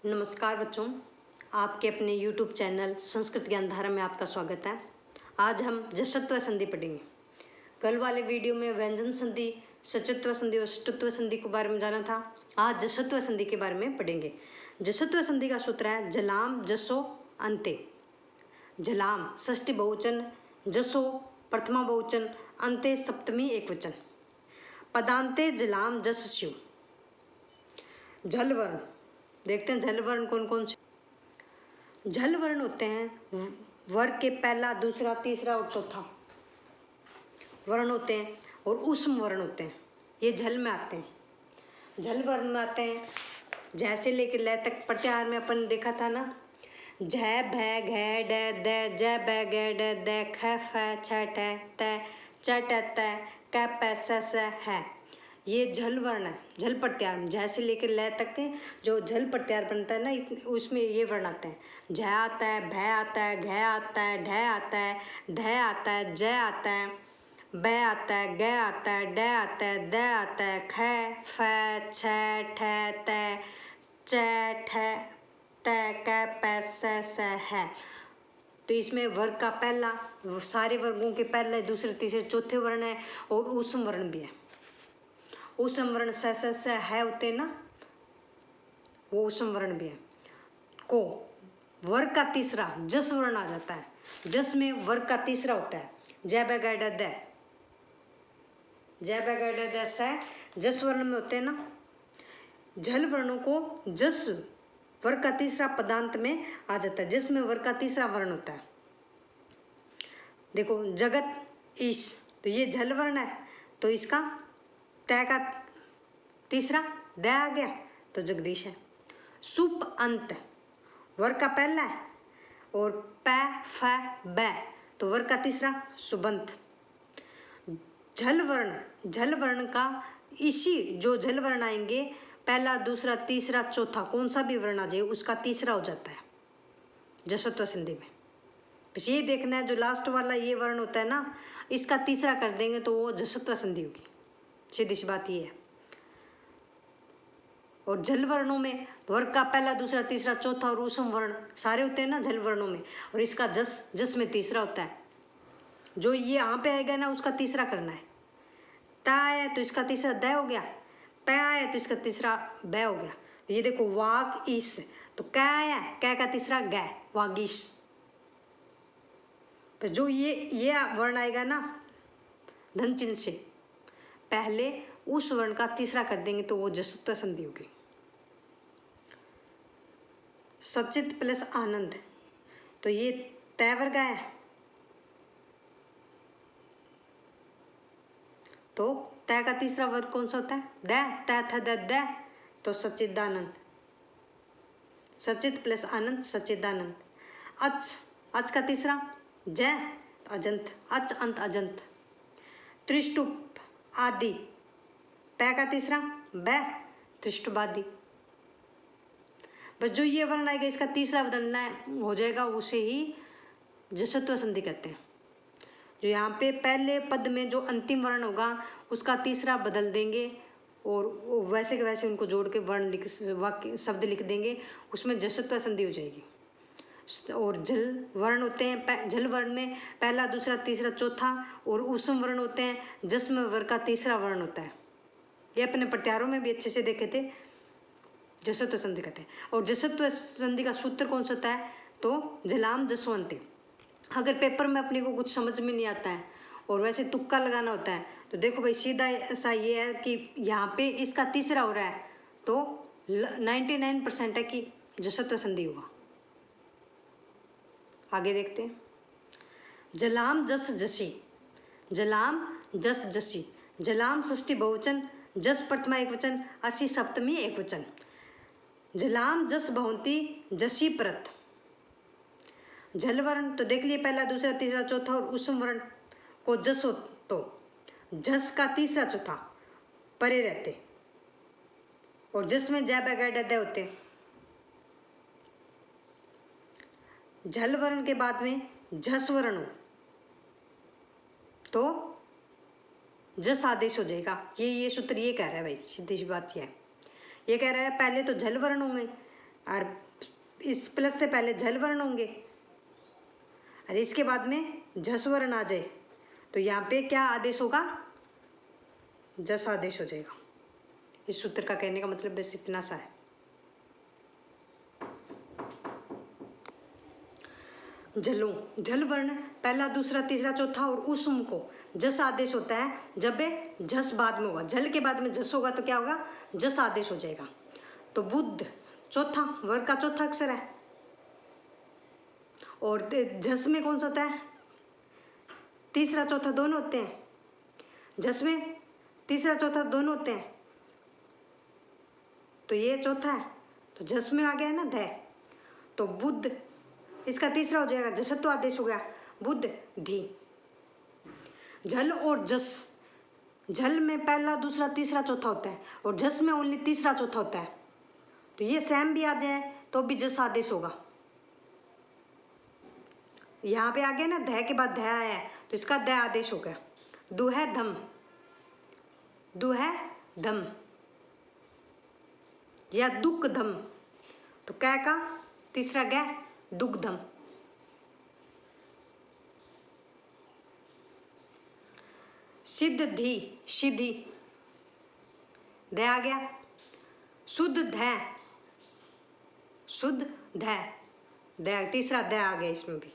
नमस्कार बच्चों, आपके अपने YouTube चैनल संस्कृत ज्ञान धारा में आपका स्वागत है। आज हम जश्चत्व संधि पढ़ेंगे। कल वाले वीडियो में व्यंजन संधि, सचत्व संधि और ष्टुत्व संधि के बारे में जाना था। आज जश्चत्व संधि के बारे में पढ़ेंगे। जश्चत्व संधि का सूत्र है जलाम जसो अंते। जलाम षष्ठी बहुवचन, जसो प्रथमा बहुवचन, अंते सप्तमी एकवचन। पदांते जलाम जसस्यु। झल वर्ण देखते हैं। झल वर्ण कौन कौन से झल वर्ण होते हैं? वर्ग के पहला, दूसरा, तीसरा और चौथा वर्ण होते हैं और ऊष्म वर्ण होते हैं। ये झल में आते हैं। झल वर्ण में आते हैं जैसे लेकर लय तक। प्रत्याहार में अपन देखा था ना, झ भै घै ड द ज ब ग ड द ख फ छ ट त च ट त क प स स है। ये झल वर्ण है। झल प्रत्याहार में जैसे लेकर लय तक के जो झल प्रत्याहार बनता है ना, उसमें ये वर्ण आते हैं। झ आता है, भै आता है, घै आता है, ढ आता है, ढ आता है, ज आता है, ब आता है, ग आता है, ड आता है, द आता है, ख फ छ ठ त च ठ त क प स स है। तो इसमें वर्ग का पहला, सारे वर्गों के पहले, दूसरे, तीसरे, चौथे वर्ण है और ऊष्म वर्ण भी है। ऊष्म वर्ण स है होते हैं ना, वो ऊष्म वर्ण भी है। को वर्ग का तीसरा जस वर्ण आ जाता है। जस में वर्ग का तीसरा होता है ज ब ग ड द। ज ब ग ड द स जस वर्ण में होते हैं ना। झल वर्णों को जस वर्ग का तीसरा पदांत में आ जाता है। जस में वर्ग का तीसरा वर्ण होता है। देखो जगत ईश, तो ये झल वर्ण है, तो इसका तय का तीसरा द आ गया, तो जगदीश है। सुप अंत वर्ग का पहला है और प फ ब, तो वर्ग का तीसरा सुबंत। झल वर्ण का इसी जो झल वर्ण आएंगे, पहला, दूसरा, तीसरा, चौथा, कौन सा भी वर्ण आ जाए उसका तीसरा हो जाता है जश्चत्व संधि में। बस ये देखना है, जो लास्ट वाला ये वर्ण होता है ना, इसका तीसरा कर देंगे तो वो जश्चत्व संधि होगी। सीधी सी बात ये है। और झल वर्णों में वर्ग का पहला, दूसरा, तीसरा, चौथा और ऊष्म वर्ण सारे होते हैं ना झल वर्णों में, और इसका जस में तीसरा होता है। जो ये यहाँ पे आएगा ना, उसका तीसरा करना है। त आया तो इसका तीसरा द हो गया, प आया तो इसका तीसरा ब हो गया। तो ये देखो वाग ईस, तो क आया, क का तीसरा ग, वागीश। तो जो ये वर्ण आएगा ना धन चिन्ह से, पहले उस वर्ण का तीसरा कर देंगे तो वो जश्चत्व संधि होगी। सचित प्लस आनंद, तो ये तय वर्ग है, तो तय का तीसरा वर्ग कौन सा होता है? द, त थ द द, तो सच्चिदानंद। सचित प्लस आनंद सच्चिदानंद। अच का तीसरा ज, अजंत, अच अंत अजंत। त्रिष्टुप आदि, प का तीसरा ब, त्रिष्टुपादि। बस जो ये वर्ण आएगा इसका तीसरा बदलना है, हो जाएगा, उसे ही जश्चत्व संधि कहते हैं। जो यहाँ पे पहले पद में जो अंतिम वर्ण होगा उसका तीसरा बदल देंगे और वैसे के वैसे उनको जोड़ के वर्ण वाक्य शब्द लिख देंगे, उसमें जश्चत्व संधि हो जाएगी। और झल वर्ण होते हैं, झल वर्ण में पहला, दूसरा, तीसरा, चौथा और ऊष्म वर्ण होते हैं। जस में वर्ग का तीसरा वर्ण होता है। ये अपने प्रत्याहारों में भी अच्छे से देखे थे, जश्चत्व संधि कहते हैं। और जश्चत्व संधि का सूत्र कौन सा होता है? तो जलाम जसो अंते। अगर पेपर में अपने को कुछ समझ में नहीं आता है और वैसे तुक्का लगाना होता है, तो देखो भाई सीधा ऐसा ये है कि यहाँ पे इसका तीसरा हो रहा है, तो 99% है कि जश्चत्व संधि होगा। आगे देखते हैं। जलाम जस जसी, जलाम जस जसी। जलाम षष्ठी बहुवचन, जस प्रथमा एकवचन, असी सप्तमी एकवचन। जलाम जस भवंती जसी परत। झल वर्ण तो देख लिए, पहला, दूसरा, तीसरा, चौथा और ऊष्म वर्ण को जस हो तो जस का तीसरा, चौथा परे रहते, और जस में ज ब ग ड द होते। झल वर्ण के बाद में झस वर्ण हो तो जस आदेश हो जाएगा। ये सूत्र ये कह रहा है भाई, सीधी सी बात ये है। ये कह रहा है पहले तो झल वर्ण होंगे, और इस प्लस से पहले झल वर्ण होंगे और इसके बाद में झस वर्ण आ जाए तो यहाँ पे क्या आदेश होगा, जस आदेश हो जाएगा। इस सूत्र का कहने का मतलब बस इतना सा है। झलों, झल वर्ण पहला दूसरा तीसरा चौथा और उष्म को जस आदेश होता है जब झस बाद में होगा, झल के बाद में झस होगा तो क्या होगा, जस आदेश हो जाएगा। तो बुद्ध चौथा वर्ग का चौथा अक्षर है और झस में कौन सा होता है, तीसरा चौथा दोनों होते हैं। झस में तीसरा चौथा दोनों होते हैं तो ये चौथा है तो झस में आ गया है ना ध, तो बुद्ध इसका तीसरा हो जाएगा, जसत्व आदेश हो गया, बुद्ध धी। झल और जस, झल में पहला दूसरा तीसरा चौथा होता है और जस में ओनली तीसरा चौथा होता है तो ये सेम भी आ जाए तो भी जस आदेश होगा। यहाँ पे आ गया ना ध के बाद ध आया है तो इसका द आदेश हो गया। दुह धम, दुह धम या दुख धम, तो कै का तीसरा ग दुग्धम। सिद्ध धी, सिद्धि, ध आ गया। शुद्ध ध, शुद्ध ध, द तीसरा द आ गया इसमें भी।